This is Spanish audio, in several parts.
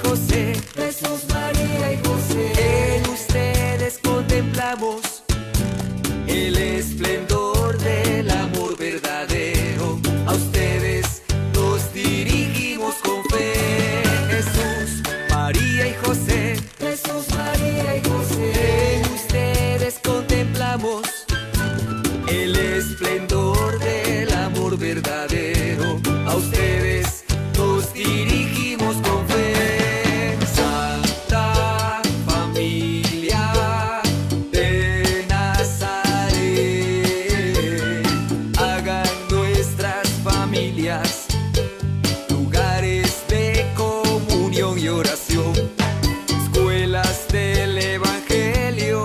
José, Jesús, María y José, en ustedes contemplamos el esplendor del amor verdadero. A ustedes nos dirigimos con fe. Jesús, María y José, Jesús, María y José, en ustedes contemplamos el esplendor del amor verdadero. A ustedes nos dirigimos con fe. Santa Familia de Nazaret, hagan nuestras familias lugares de comunión y oración, escuelas del Evangelio.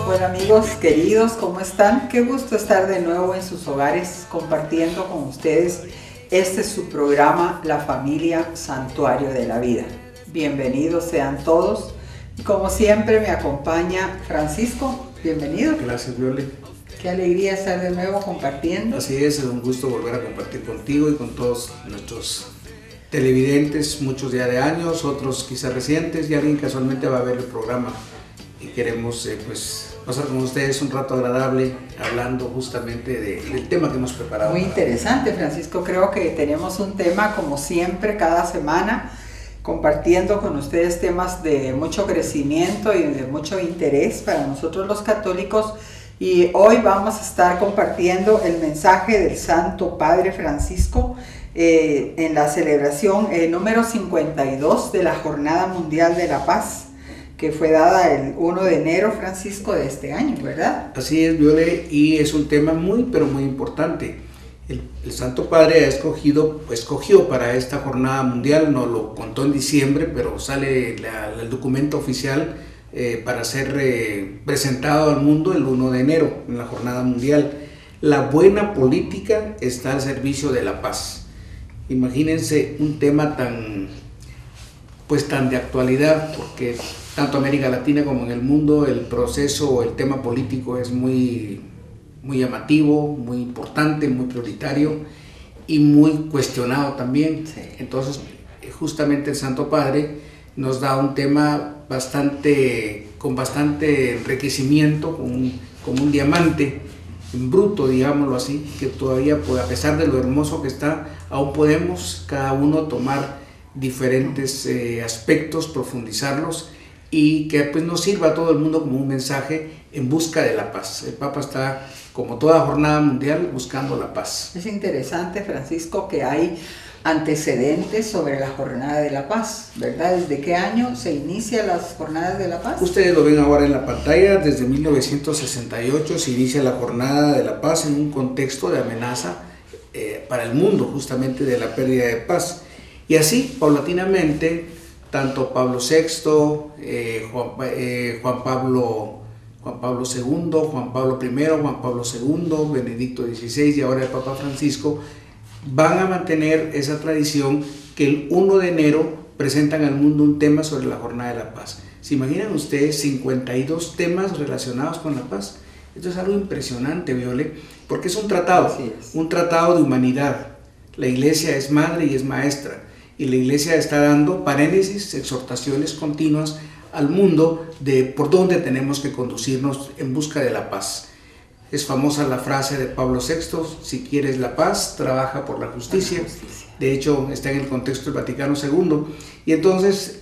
Bueno, amigos queridos, ¿cómo están? Qué gusto estar de nuevo en sus hogares compartiendo con ustedes. Este es su programa, La Familia Santuario de la Vida. Bienvenidos sean todos. Y como siempre me acompaña Francisco. Bienvenido. Gracias, Viole. Qué alegría estar de nuevo compartiendo. Así es un gusto volver a compartir contigo y con todos nuestros televidentes, muchos ya de años, otros quizás recientes, y alguien casualmente va a ver el programa. Y queremos pasar con ustedes un rato agradable hablando justamente del tema que hemos preparado. Muy interesante, Francisco. Creo que tenemos un tema, como siempre, cada semana, compartiendo con ustedes temas de mucho crecimiento y de mucho interés para nosotros los católicos. Y hoy vamos a estar compartiendo el mensaje del Santo Padre Francisco en la celebración número 52 de la Jornada Mundial de la Paz, que fue dada el 1 de enero, Francisco, de este año, ¿verdad? Así es, Viole, y es un tema muy, pero muy importante. El Santo Padre escogió para esta jornada mundial, nos lo contó en diciembre, pero sale el documento oficial para ser presentado al mundo el 1 de enero, en la jornada mundial. La buena política está al servicio de la paz. Imagínense un tema tan de actualidad, porque tanto América Latina como en el mundo el proceso o el tema político es muy llamativo, muy importante, muy prioritario y muy cuestionado también. Sí. Entonces, justamente el Santo Padre nos da un tema con bastante enriquecimiento, como un diamante en bruto, digámoslo así, que todavía, a pesar de lo hermoso que está, aún podemos cada uno tomar diferentes aspectos, profundizarlos y que nos sirva a todo el mundo como un mensaje en busca de la paz. El Papa está, como toda jornada mundial, buscando la paz. Es interesante, Francisco, que hay antecedentes sobre la Jornada de la Paz, ¿verdad? ¿Desde qué año se inician las Jornadas de la Paz? Ustedes lo ven ahora en la pantalla. Desde 1968 se inicia la Jornada de la Paz en un contexto de amenaza para el mundo, justamente de la pérdida de paz. Y así, paulatinamente, tanto Pablo VI, Juan Pablo II, Juan Pablo I, Juan Pablo II, Benedicto XVI y ahora el Papa Francisco van a mantener esa tradición que el 1 de enero presentan al mundo un tema sobre la Jornada de la Paz. ¿Se imaginan ustedes 52 temas relacionados con la paz? Esto es algo impresionante, Viole, porque es un tratado de humanidad. La Iglesia es madre y es maestra, y la Iglesia está dando paréntesis, exhortaciones continuas al mundo de por dónde tenemos que conducirnos en busca de la paz. Es famosa la frase de Pablo VI: si quieres la paz, trabaja por la justicia. De hecho, está en el contexto del Vaticano II. Y entonces,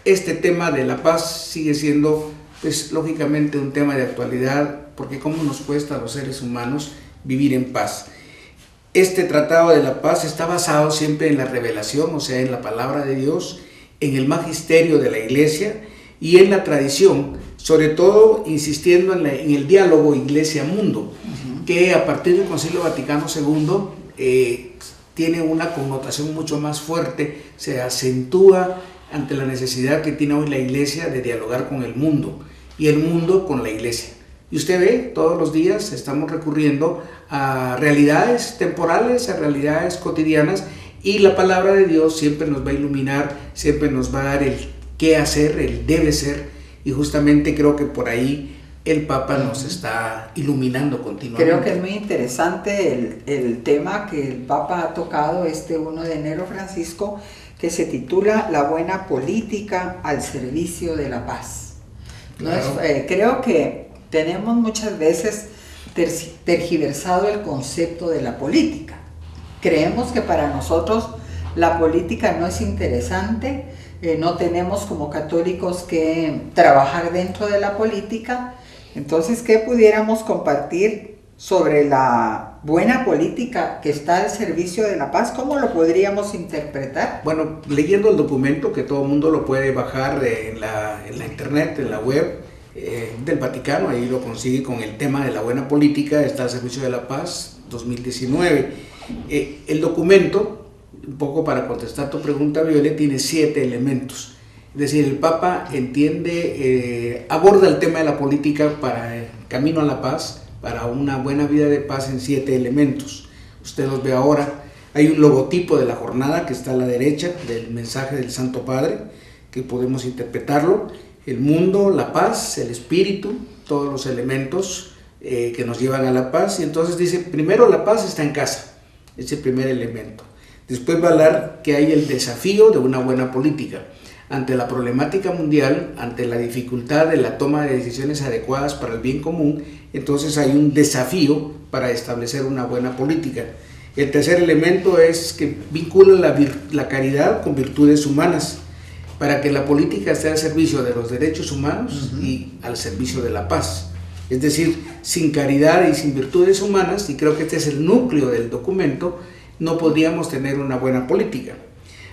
este tema de la paz sigue siendo, lógicamente, un tema de actualidad, porque cómo nos cuesta a los seres humanos vivir en paz. Este tratado de la paz está basado siempre en la revelación, o sea, en la palabra de Dios, en el magisterio de la Iglesia y en la tradición, sobre todo insistiendo en el diálogo Iglesia-mundo, que a partir del Concilio Vaticano II tiene una connotación mucho más fuerte, se acentúa ante la necesidad que tiene hoy la Iglesia de dialogar con el mundo y el mundo con la Iglesia. Y usted ve, todos los días estamos recurriendo a realidades temporales, a realidades cotidianas, y la palabra de Dios siempre nos va a iluminar, siempre nos va a dar el qué hacer, el debe ser, y justamente creo que por ahí el Papa nos está iluminando continuamente. Creo que es muy interesante el tema que el Papa ha tocado este 1 de enero, Francisco, que se titula La buena política al servicio de la paz. Claro. Creo que tenemos muchas veces tergiversado el concepto de la política. Creemos que para nosotros la política no es interesante, no tenemos como católicos que trabajar dentro de la política. Entonces, ¿qué pudiéramos compartir sobre la buena política que está al servicio de la paz? ¿Cómo lo podríamos interpretar? Bueno, leyendo el documento, que todo el mundo lo puede bajar en la internet, en la web del Vaticano, ahí lo consigue con el tema de la buena política, está al servicio de la paz 2019. El documento, un poco para contestar tu pregunta, Violet, tiene 7 elementos. Es decir, el Papa aborda el tema de la política para el camino a la paz, para una buena vida de paz en 7 elementos. Usted los ve ahora. Hay un logotipo de la jornada que está a la derecha del mensaje del Santo Padre, que podemos interpretarlo. El mundo, la paz, el espíritu, todos los elementos que nos llevan a la paz. Y entonces dice, primero la paz está en casa, es el primer elemento. Después va a hablar que hay el desafío de una buena política. Ante la problemática mundial, ante la dificultad de la toma de decisiones adecuadas para el bien común, entonces hay un desafío para establecer una buena política. El tercer elemento es que vincula la caridad con virtudes humanas, para que la política esté al servicio de los derechos humanos y al servicio de la paz. Es decir, sin caridad y sin virtudes humanas, y creo que este es el núcleo del documento, no podríamos tener una buena política.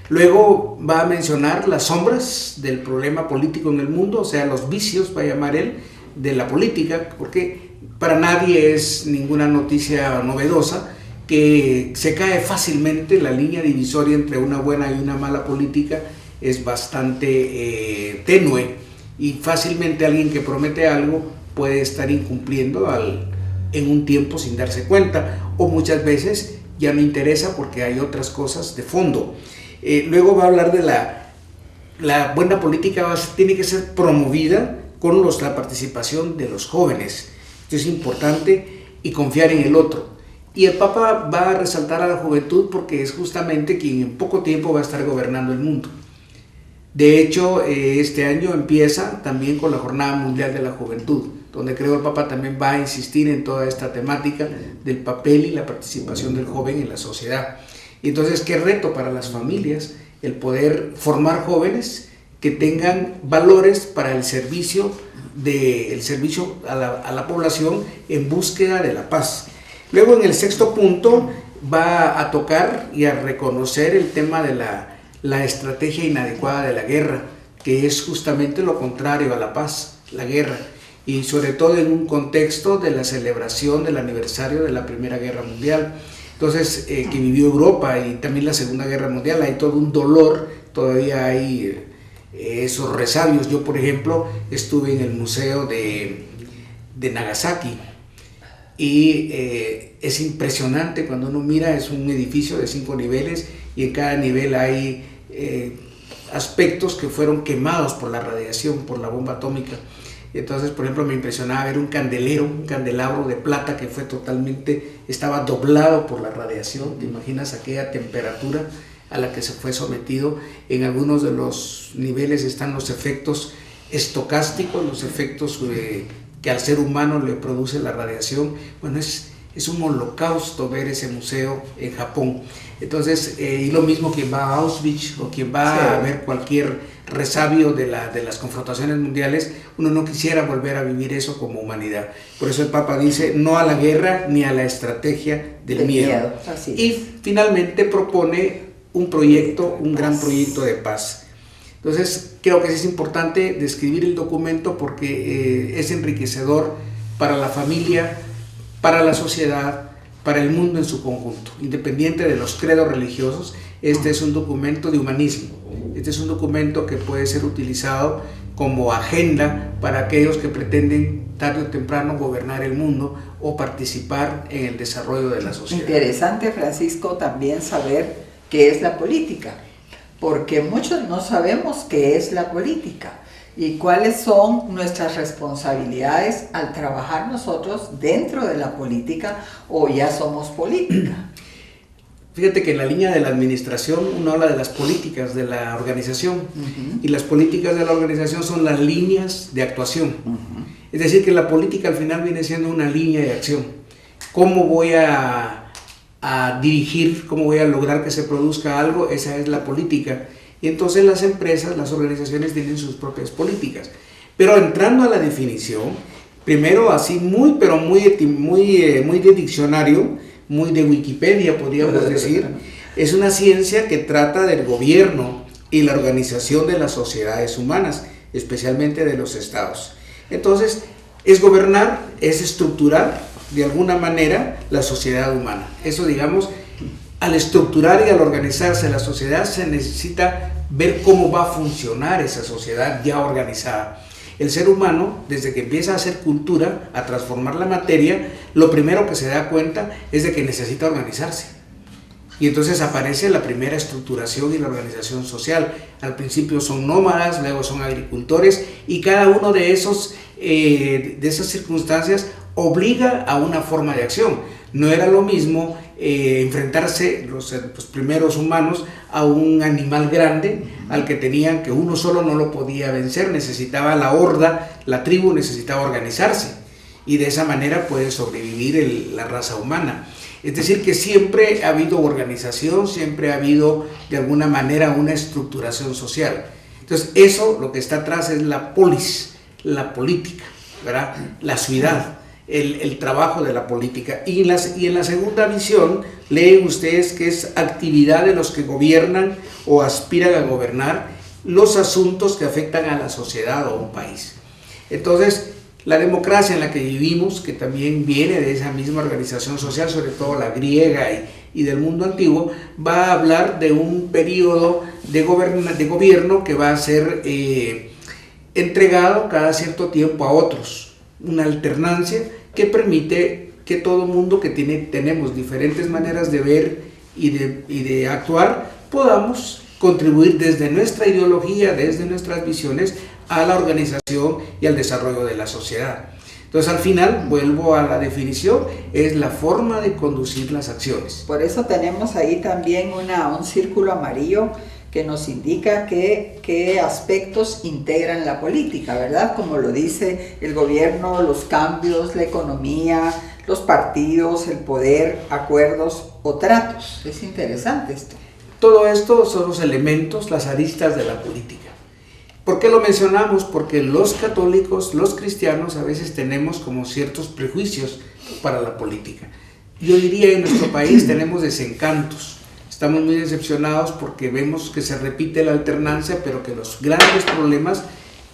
Luego va a mencionar las sombras del problema político en el mundo, o sea, los vicios, va a llamar él, de la política, porque para nadie es ninguna noticia novedosa que se cae fácilmente la línea divisoria entre una buena y una mala política, es bastante tenue, y fácilmente alguien que promete algo puede estar incumpliendo en un tiempo sin darse cuenta, o muchas veces ya no interesa porque hay otras cosas de fondo. Luego va a hablar de la buena política, tiene que ser promovida con la participación de los jóvenes. Esto es importante, y confiar en el otro. Y el Papa va a resaltar a la juventud porque es justamente quien en poco tiempo va a estar gobernando el mundo. De hecho, este año empieza también con la Jornada Mundial de la Juventud, donde creo el Papa también va a insistir en toda esta temática del papel y la participación del joven en la sociedad. Y entonces, qué reto para las familias el poder formar jóvenes que tengan valores para el servicio a la población en búsqueda de la paz. Luego, en el 6º punto, va a tocar y a reconocer el tema de la estrategia inadecuada de la guerra, que es justamente lo contrario a la paz, la guerra, y sobre todo en un contexto de la celebración del aniversario de la Primera Guerra Mundial. Entonces, que vivió Europa y también la Segunda Guerra Mundial, hay todo un dolor, todavía hay esos resabios. Yo, por ejemplo, estuve en el museo de Nagasaki, y es impresionante cuando uno mira, es un edificio de 5 niveles, y en cada nivel hay aspectos que fueron quemados por la radiación, por la bomba atómica. Entonces, por ejemplo, me impresionaba ver un candelabro de plata que estaba doblado por la radiación. ¿Te imaginas aquella temperatura a la que se fue sometido? En algunos de los niveles están los efectos estocásticos, los efectos que al ser humano le produce la radiación. Bueno, es un holocausto ver ese museo en Japón. Entonces, y lo mismo quien va a Auschwitz o quien va a ver cualquier resabio de las confrontaciones mundiales, uno no quisiera volver a vivir eso como humanidad. Por eso el Papa dice no a la guerra ni a la estrategia del miedo. Y finalmente propone un gran proyecto de paz. Entonces, creo que es importante describir el documento porque es enriquecedor para la familia, para la sociedad, para el mundo en su conjunto, independiente de los credos religiosos. Este es un documento de humanismo, este es un documento que puede ser utilizado como agenda para aquellos que pretenden tarde o temprano gobernar el mundo o participar en el desarrollo de la sociedad. Interesante, Francisco, también saber qué es la política, porque muchos no sabemos qué es la política. y cuáles son nuestras responsabilidades al trabajar nosotros dentro de la política o ya somos política. Fíjate que en la línea de la administración uno habla de las políticas de la organización, y las políticas de la organización son las líneas de actuación. Es decir, que la política al final viene siendo una línea de acción. ¿Cómo voy a dirigir, cómo voy a lograr que se produzca algo? Esa es la política. Y entonces las empresas, las organizaciones tienen sus propias políticas. Pero entrando a la definición, primero así muy de diccionario, muy de Wikipedia podríamos decir, es una ciencia que trata del gobierno y la organización de las sociedades humanas, especialmente de los estados. Entonces, es gobernar, es estructurar de alguna manera la sociedad humana. Eso, digamos, al estructurar y al organizarse la sociedad se necesita ver cómo va a funcionar esa sociedad ya organizada. El ser humano, desde que empieza a hacer cultura, a transformar la materia, lo primero que se da cuenta es de que necesita organizarse. Y entonces aparece la primera estructuración y la organización social. Al principio son nómadas, luego son agricultores, y cada uno de esas circunstancias obliga a una forma de acción. No era lo mismo enfrentarse los primeros humanos a un animal grande al que tenían que uno solo no lo podía vencer, necesitaba la horda, la tribu necesitaba organizarse, y de esa manera puede sobrevivir la raza humana. Es decir, que siempre ha habido organización, siempre ha habido de alguna manera una estructuración social. Entonces eso, lo que está atrás es la polis, la política, ¿verdad? La ciudad. El trabajo de la política. Y en la segunda visión leen ustedes que es actividad de los que gobiernan o aspiran a gobernar los asuntos que afectan a la sociedad o a un país. Entonces, la democracia en la que vivimos, que también viene de esa misma organización social, sobre todo la griega y del mundo antiguo, va a hablar de un periodo de gobierno que va a ser entregado cada cierto tiempo a otros. Una alternancia que permite que todo mundo que tenemos diferentes maneras de ver y de actuar, podamos contribuir desde nuestra ideología, desde nuestras visiones, a la organización y al desarrollo de la sociedad. Entonces, al final, vuelvo a la definición, es la forma de conducir las acciones. Por eso tenemos ahí también un círculo amarillo que nos indica qué aspectos integran la política, ¿verdad? Como lo dice el gobierno, los cambios, la economía, los partidos, el poder, acuerdos o tratos. Es interesante esto. Todo esto son los elementos, las aristas de la política. ¿Por qué lo mencionamos? Porque los católicos, los cristianos, a veces tenemos como ciertos prejuicios para la política. Yo diría, en nuestro país tenemos desencantos. Estamos muy decepcionados porque vemos que se repite la alternancia, pero que los grandes problemas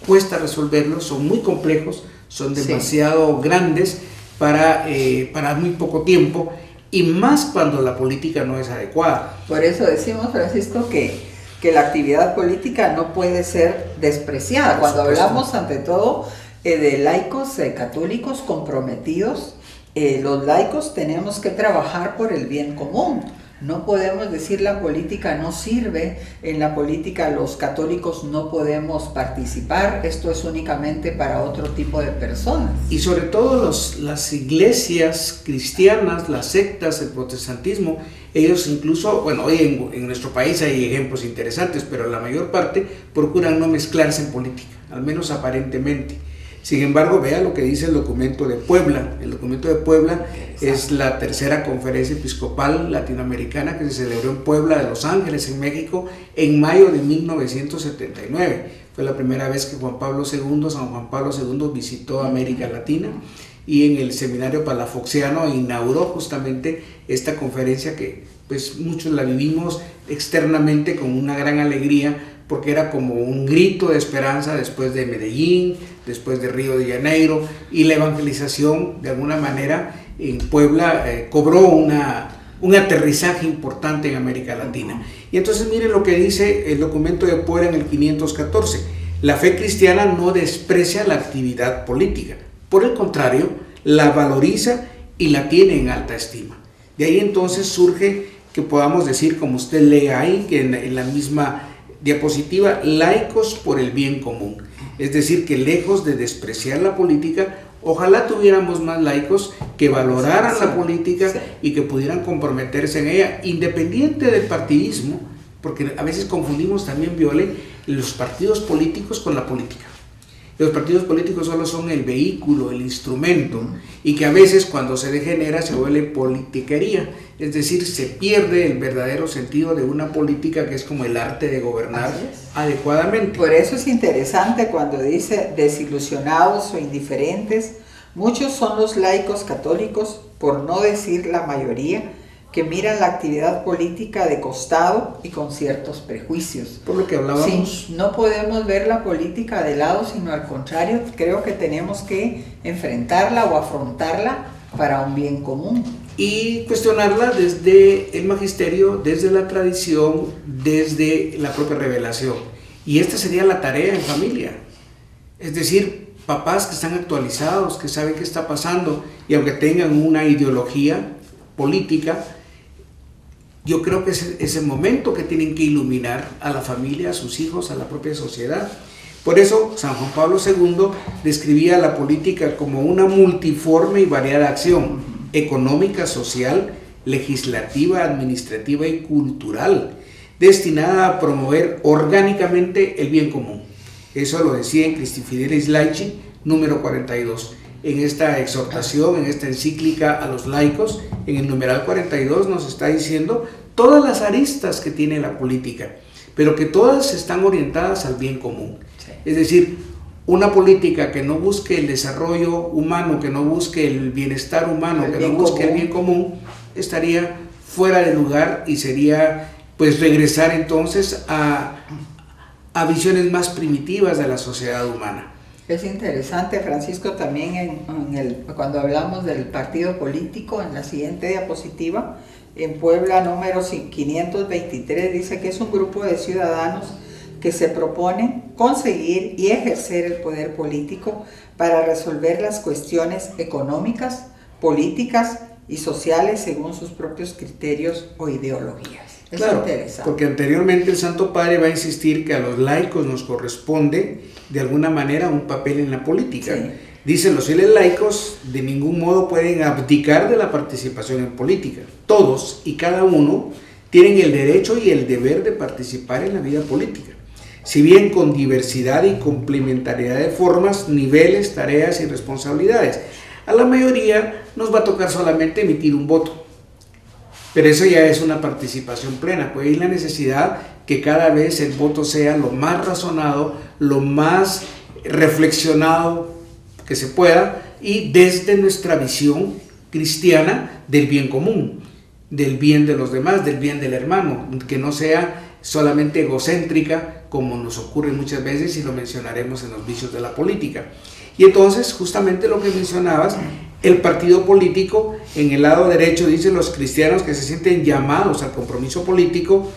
cuesta resolverlos, son muy complejos, son demasiado grandes para muy poco tiempo, y más cuando la política no es adecuada. Por eso decimos, Francisco, que la actividad política no puede ser despreciada. Cuando hablamos ante todo de laicos católicos comprometidos, los laicos tenemos que trabajar por el bien común. No podemos decir la política no sirve, en la política los católicos no podemos participar, esto es únicamente para otro tipo de personas. Y sobre todo las iglesias cristianas, las sectas, el protestantismo, ellos incluso, bueno, hoy en nuestro país hay ejemplos interesantes, pero la mayor parte procuran no mezclarse en política, al menos aparentemente. Sin embargo, vea lo que dice el documento de Puebla. El documento de Puebla es la tercera conferencia episcopal latinoamericana que se celebró en Puebla de Los Ángeles, en México, en mayo de 1979. Fue la primera vez que San Juan Pablo II visitó América Latina, y en el seminario palafoxiano inauguró justamente esta conferencia que pues muchos la vivimos externamente con una gran alegría, porque era como un grito de esperanza después de Medellín, después de Río de Janeiro, y la evangelización de alguna manera en Puebla cobró un aterrizaje importante en América Latina. Y entonces miren lo que dice el documento de Puebla en el 514: la fe cristiana no desprecia la actividad política, por el contrario, la valoriza y la tiene en alta estima. De ahí entonces surge que podamos decir, como usted lee ahí, que en la misma diapositiva, laicos por el bien común. Es decir, que lejos de despreciar la política, ojalá tuviéramos más laicos que valoraran la política y que pudieran comprometerse en ella, independiente del partidismo, porque a veces confundimos también, Viole, los partidos políticos con la política. Los partidos políticos solo son el vehículo, el instrumento, y que a veces cuando se degenera se vuelve politiquería, es decir, se pierde el verdadero sentido de una política que es como el arte de gobernar adecuadamente. Por eso es interesante cuando dice desilusionados o indiferentes. Muchos son los laicos católicos, por no decir la mayoría, que miran la actividad política de costado y con ciertos prejuicios. Por lo que hablábamos. Sí, no podemos ver la política de lado, sino al contrario, creo que tenemos que enfrentarla o afrontarla para un bien común. Y cuestionarla desde el magisterio, desde la tradición, desde la propia revelación. Y esta sería la tarea en familia. Es decir, papás que están actualizados, que saben qué está pasando, y aunque tengan una ideología política, yo creo que es el momento que tienen que iluminar a la familia, a sus hijos, a la propia sociedad. Por eso San Juan Pablo II describía la política como una multiforme y variada acción económica, social, legislativa, administrativa y cultural, destinada a promover orgánicamente el bien común. Eso lo decía en Christi Fidelis Laici, número 42. En esta exhortación, en esta encíclica a los laicos, en el numeral 42 nos está diciendo todas las aristas que tiene la política, pero que todas están orientadas al bien común. Sí. Es decir, una política que no busque el desarrollo humano, que no busque el bienestar humano, que no busque el bien común, estaría fuera de lugar y sería pues regresar entonces a visiones más primitivas de la sociedad humana. Es interesante, Francisco, también cuando hablamos del partido político, en la siguiente diapositiva, en Puebla número 523, dice que es un grupo de ciudadanos que se proponen conseguir y ejercer el poder político para resolver las cuestiones económicas, políticas y sociales según sus propios criterios o ideologías. Es interesante. Porque anteriormente el Santo Padre va a insistir que a los laicos nos corresponde de alguna manera un papel en la política. Sí. Dice, los fieles laicos de ningún modo pueden abdicar de la participación en política. Todos y cada uno tienen el derecho y el deber de participar en la vida política, si bien con diversidad y complementariedad de formas, niveles, tareas y responsabilidades. A la mayoría nos va a tocar solamente emitir un voto, pero eso ya es una participación plena. Pues hay la necesidad que cada vez el voto sea lo más razonado, lo más reflexionado que se pueda, y desde nuestra visión cristiana del bien común, del bien de los demás, del bien del hermano, que no sea solamente egocéntrica como nos ocurre muchas veces, y lo mencionaremos en los vicios de la política. Y entonces, justamente lo que mencionabas, el partido político, en el lado derecho dice los cristianos que se sienten llamados al compromiso político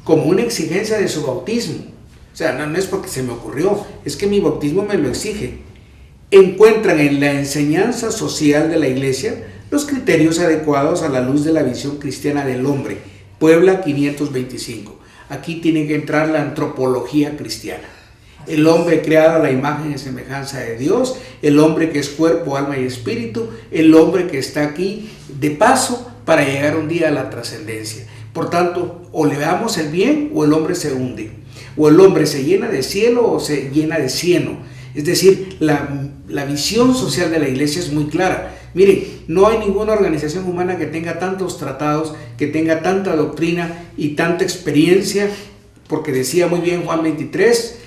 como una exigencia de su bautismo. O sea, no es porque se me ocurrió, es que mi bautismo me lo exige. Encuentran en la enseñanza social de la Iglesia los criterios adecuados a la luz de la visión cristiana del hombre. Puebla 525. Aquí tiene que entrar la antropología cristiana. El hombre creado a la imagen y semejanza de Dios, el hombre que es cuerpo, alma y espíritu, el hombre que está aquí de paso para llegar un día a la trascendencia. Por tanto, o le damos el bien o el hombre se hunde, o el hombre se llena de cielo o se llena de cieno. Es decir, la visión social de la Iglesia es muy clara. Mire, no hay ninguna organización humana que tenga tantos tratados, que tenga tanta doctrina y tanta experiencia, porque decía muy bien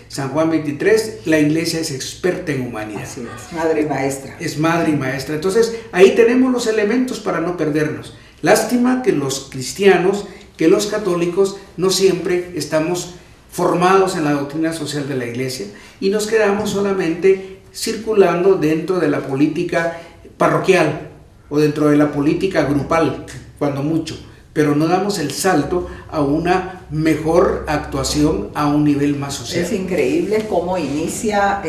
San Juan 23, la Iglesia es experta en humanidad. Así es, madre y maestra. Es madre y maestra. Entonces, ahí tenemos los elementos para no perdernos. Lástima que los cristianos, que los católicos, no siempre estamos formados en la doctrina social de la Iglesia y nos quedamos solamente circulando dentro de la política parroquial o dentro de la política grupal, cuando mucho, pero no damos el salto a una mejor actuación a un nivel más social. Es increíble cómo inicia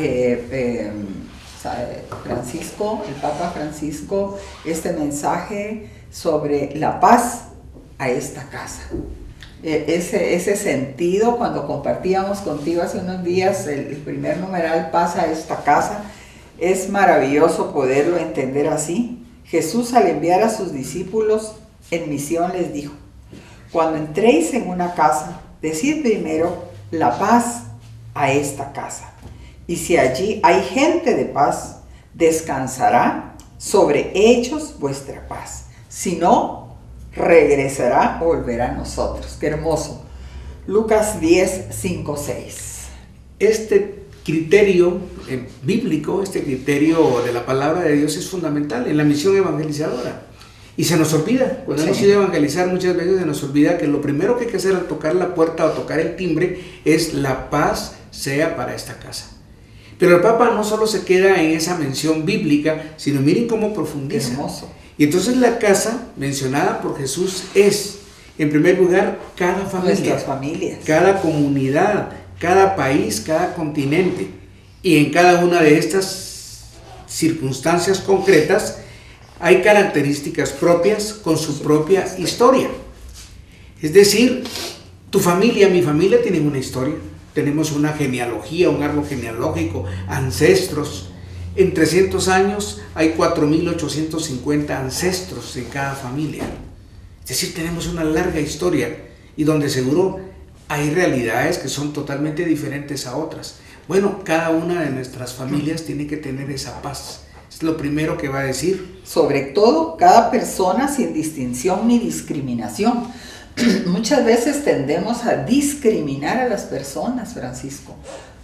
Francisco, el Papa Francisco, este mensaje sobre la paz a esta casa. ese sentido cuando compartíamos contigo hace unos días el primer numeral pasa a esta casa. Es maravilloso poderlo entender así. Jesús, al enviar a sus discípulos en misión, les dijo: cuando entréis en una casa, decid primero la paz a esta casa. Y si allí hay gente de paz, descansará sobre ellos vuestra paz. Si no, regresará o volverá a nosotros. Qué hermoso. Lucas 10, 5, 6. Este criterio bíblico, este criterio de la palabra de Dios es fundamental en la misión evangelizadora. Y se nos olvida, cuando hemos ido a evangelizar muchas veces se nos olvida que lo primero que hay que hacer al tocar la puerta o tocar el timbre es la paz sea para esta casa. Pero el Papa no solo se queda en esa mención bíblica, sino miren cómo profundiza. Hermoso. Y entonces la casa mencionada por Jesús es, en primer lugar, cada familia, nuestras familias, cada comunidad, cada país, cada continente. Y en cada una de estas circunstancias concretas hay características propias con su propia historia. Es decir, tu familia, mi familia tienen una historia. Tenemos una genealogía, un árbol genealógico, ancestros. En 300 años hay 4.850 ancestros en cada familia. Es decir, tenemos una larga historia y donde seguro hay realidades que son totalmente diferentes a otras. Bueno, cada una de nuestras familias tiene que tener esa paz. Es lo primero que va a decir. Sobre todo, cada persona sin distinción ni discriminación. Muchas veces tendemos a discriminar a las personas, Francisco,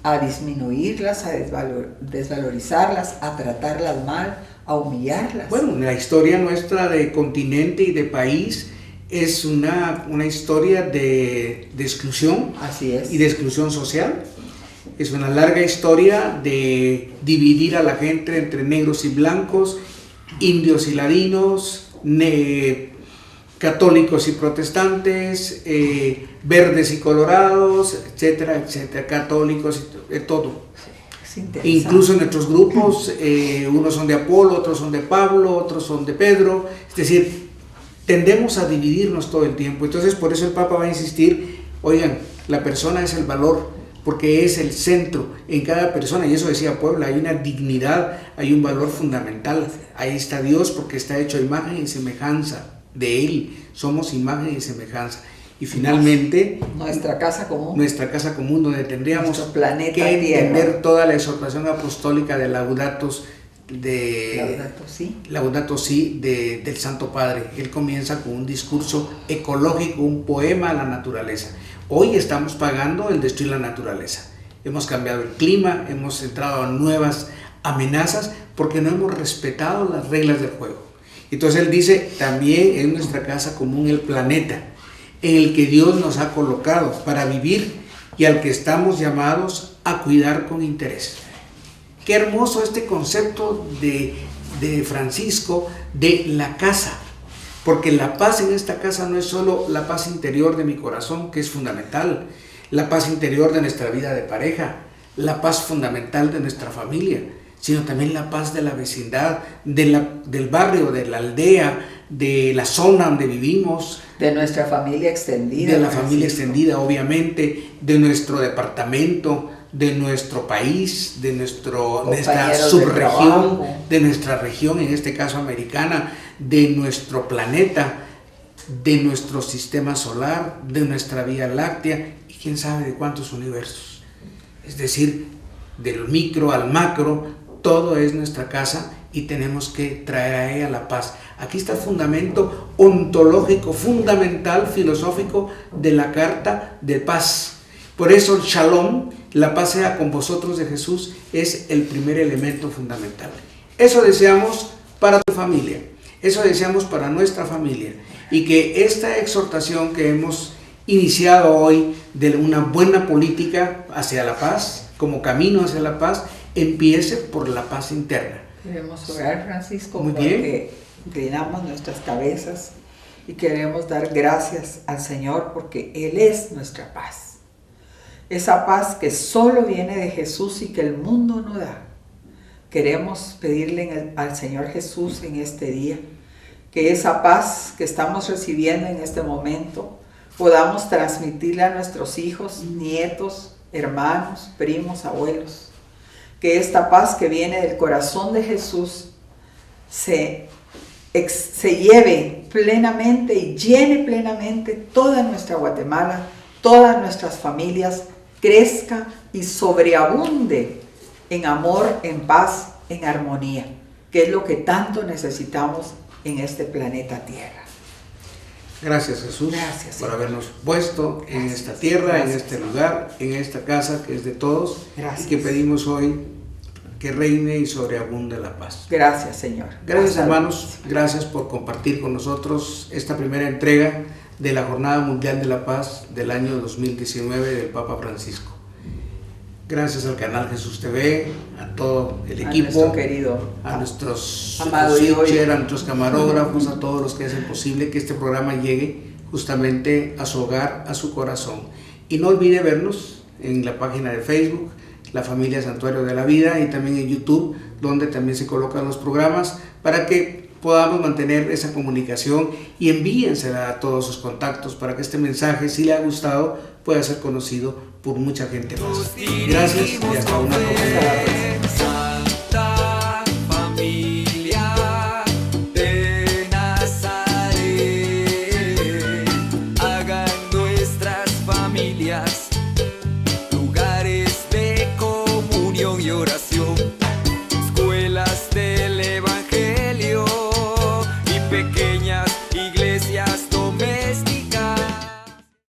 a disminuirlas, a desvalorizarlas, a tratarlas mal, a humillarlas. Bueno, la historia nuestra de continente y de país es una historia de exclusión. Así es. Y de exclusión social. Es una larga historia de dividir a la gente entre negros y blancos, indios y ladinos, católicos y protestantes, verdes y colorados, etcétera, etcétera, católicos, todo. Incluso en nuestros grupos, unos son de Apolo, otros son de Pablo, otros son de Pedro, es decir, tendemos a dividirnos todo el tiempo. Entonces por eso el Papa va a insistir, oigan, la persona es el valor, porque es el centro en cada persona, y eso decía Puebla, hay una dignidad, hay un valor fundamental. Ahí está Dios porque está hecho a imagen y semejanza de Él, somos imagen y semejanza. Y finalmente, nuestra casa común, donde tendríamos planeta que entender Tierra. toda la exhortación apostólica de Laudato Si del Santo Padre. Él comienza con un discurso ecológico, un poema a la naturaleza. Hoy estamos pagando el destruir la naturaleza. Hemos cambiado el clima, hemos entrado a nuevas amenazas porque no hemos respetado las reglas del juego. Entonces él dice, también es nuestra casa común el planeta, en el que Dios nos ha colocado para vivir y al que estamos llamados a cuidar con interés. Qué hermoso este concepto de Francisco de la casa. Porque la paz en esta casa no es solo la paz interior de mi corazón, que es fundamental, la paz interior de nuestra vida de pareja, la paz fundamental de nuestra familia, sino también la paz de la vecindad, del barrio, de la aldea, de la zona donde vivimos. De nuestra familia extendida. De la familia extendida, obviamente, de nuestro departamento, de nuestro país, de nuestra subregión, de nuestra región, en este caso americana, de nuestro planeta, de nuestro sistema solar, de nuestra Vía Láctea y quién sabe de cuántos universos. Es decir, del micro al macro, todo es nuestra casa y tenemos que traer a ella la paz. Aquí está el fundamento ontológico, fundamental, filosófico de la Carta de Paz. Por eso el Shalom, la paz sea con vosotros de Jesús, es el primer elemento fundamental. Eso deseamos para tu familia, eso deseamos para nuestra familia, y que esta exhortación que hemos iniciado hoy de una buena política hacia la paz, como camino hacia la paz, empiece por la paz interna. Queremos orar, Francisco, Muy porque inclinamos nuestras cabezas y queremos dar gracias al Señor porque Él es nuestra paz. Esa paz que solo viene de Jesús y que el mundo no da. Queremos pedirle al Señor Jesús en este día que esa paz que estamos recibiendo en este momento podamos transmitirle a nuestros hijos, nietos, hermanos, primos, abuelos, que esta paz que viene del corazón de Jesús se lleve plenamente y llene plenamente toda nuestra Guatemala, todas nuestras familias, crezca y sobreabunde en amor, en paz, en armonía, que es lo que tanto necesitamos en este planeta Tierra. Gracias, Jesús, gracias, por habernos puesto en esta tierra, en este lugar, en esta casa que es de todos. Gracias. Y que pedimos hoy que reine y sobreabunde la paz. Gracias, Señor. Gracias, hermanos. Gracias por compartir con nosotros esta primera entrega de la Jornada Mundial de la Paz del año 2019 del Papa Francisco. Gracias al canal Jesús TV, a todo el equipo, nuestro querido, a nuestros switcher, a nuestros camarógrafos, a todos los que hacen posible que este programa llegue justamente a su hogar, a su corazón. Y no olvide vernos en la página de Facebook, La Familia Santuario de la Vida, y también en YouTube, donde también se colocan los programas para que podamos mantener esa comunicación, y envíensela a todos sus contactos para que este mensaje, si le ha gustado, pueda ser conocido por mucha gente más. Gracias y hasta una próxima vez. Santa Familia de Nazaret, hagan nuestras familias